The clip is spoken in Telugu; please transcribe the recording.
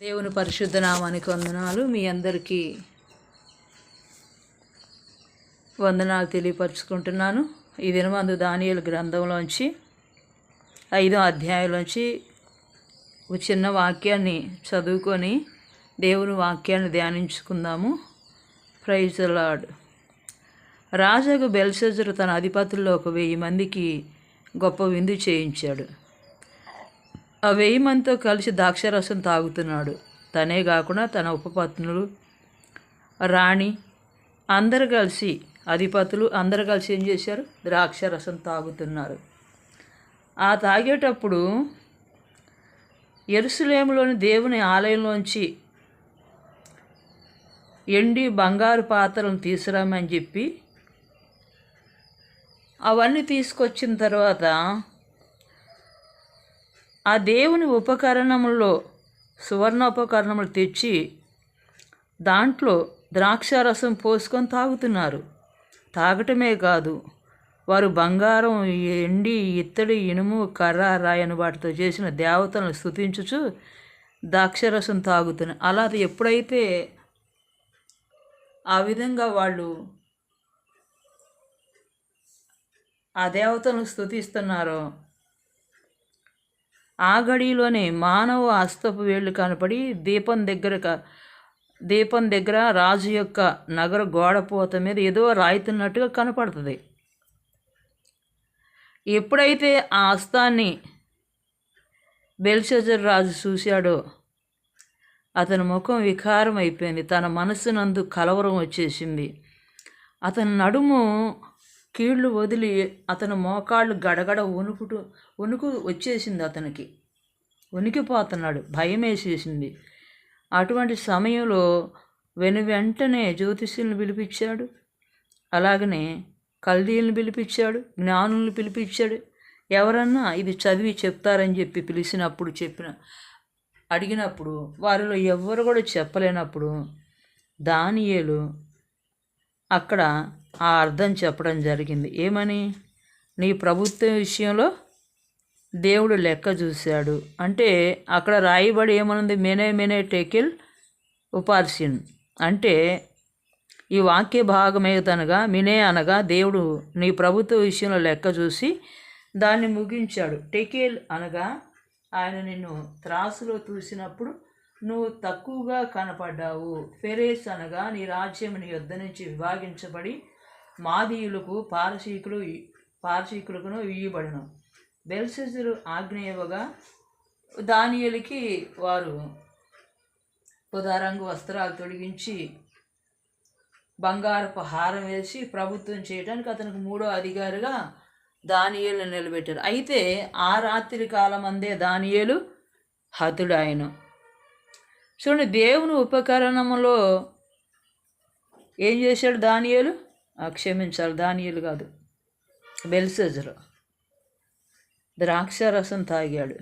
దేవుని పరిశుద్ధ నామానికి వందనాలు. మీ అందరికీ వందనాలు తెలియపరుచుకుంటున్నాను. ఈ దినమందు దానియేలు గ్రంథంలోంచి 5వ అధ్యాయంలోంచి ఒక చిన్న వాక్యాన్ని చదువుకొని దేవుని వాక్యాన్ని ధ్యానించుకుందాము. Praise the lord. రాజుకు బెల్షస్సరు తన అధిపతుల్లో 1000 మందికి గొప్ప విందు చేయించాడు. ఆ 1000 మందితో కలిసి ద్రాక్షారసం తాగుతున్నాడు. తనే కాకుండా తన ఉపపత్నులు, రాణి అందరు కలిసి, అధిపతులు అందరు కలిసి ఏం చేశారు? ద్రాక్షారసం తాగుతున్నారు. ఆ తాగేటప్పుడు యెరూషలేములోని దేవుని ఆలయంలోంచి ఎండి బంగారు పాత్రలను తీసుకురామని చెప్పి అవన్నీ తీసుకొచ్చిన తర్వాత ఆ దేవుని ఉపకరణముల్లో సువర్ణోపకరణములు తెచ్చి దాంట్లో ద్రాక్షారసం పోసుకొని తాగుతున్నారు. తాగటమే కాదు, వారు బంగారం, ఎండి, ఇత్తడి, ఇనుము, కర్ర, రాయని వాటితో చేసిన దేవతలను స్తుతించుచు ద్రాక్షారసం తాగుతున్నారు. అలా ఎప్పుడైతే ఆ విధంగా వాళ్ళు ఆ దేవతలను స్తుతిస్తున్నారో ఆ గడిలోనే మానవ హస్తపు వేళ్ళు కనపడి దీపం దగ్గర రాజు యొక్క నగర గోడపోత మీద ఏదో రాయితున్నట్టుగా కనపడుతుంది. ఎప్పుడైతే ఆ హస్తాన్ని బెల్షస్సరు రాజు చూశాడో అతని ముఖం వికారం అయిపోయింది. తన మనస్సునందు కలవరం వచ్చేసింది. అతని నడుము కీళ్ళు వదిలి అతని మోకాళ్ళు గడగడ వణుకు వచ్చేసింది. అతనికి వణికిపోతున్నాడు, భయం వేసేసింది. అటువంటి సమయంలో వెంటనే జ్యోతిష్యులను పిలిపించాడు, అలాగనే కల్దీయులను పిలిపించాడు, జ్ఞానులను పిలిపించాడు. ఎవరన్నా ఇది చదివి చెప్తారని చెప్పి అడిగినప్పుడు వారిలో ఎవ్వరు కూడా చెప్పలేనప్పుడు దానియేలు అక్కడ ఆ అర్థం చెప్పడం జరిగింది. ఏమని? నీ ప్రభుత్వం విషయంలో దేవుడు లెక్క చూశాడు అంటే అక్కడ రాయబడి ఏమనుంది? మెనే టెకిల్ ఉపార్సిన్ అంటే ఈ వాక్య భాగమేదనగా మినే అనగా దేవుడు నీ ప్రభుత్వ విషయంలో లెక్క చూసి దాన్ని ముగించాడు. టెకేల్ అనగా ఆయన నిన్ను త్రాసులో చూసినప్పుడు నువ్వు తక్కువగా కనపడ్డావు. ఫెరేస్ అనగా నీ రాజ్యం నీ యొద్ద నుంచి విభాగించబడి మాదీయులకు పారసీకులకును ఇయ్యబడును. బెల్షస్సరు ఆజ్ఞ ఇవ్వగా దానియేలుకి వారు ఉదారంగు వస్త్రాలు తొడిగించి బంగారపు హారం వేసి ప్రభుత్వం చేయడానికి అతనికి 3వ అధికారిగా దానియేలును నిలబెట్టారు. అయితే ఆ రాత్రి కాలమందే దానియేలు హతుడాయను. చూడండి, దేవుని ఉపకరణములో ఏం చేశాడు దానియేలు? క్షమించాలి, దానియేలు కాదు, బెల్షస్సరు ద్రాక్షారసం తాగాడు.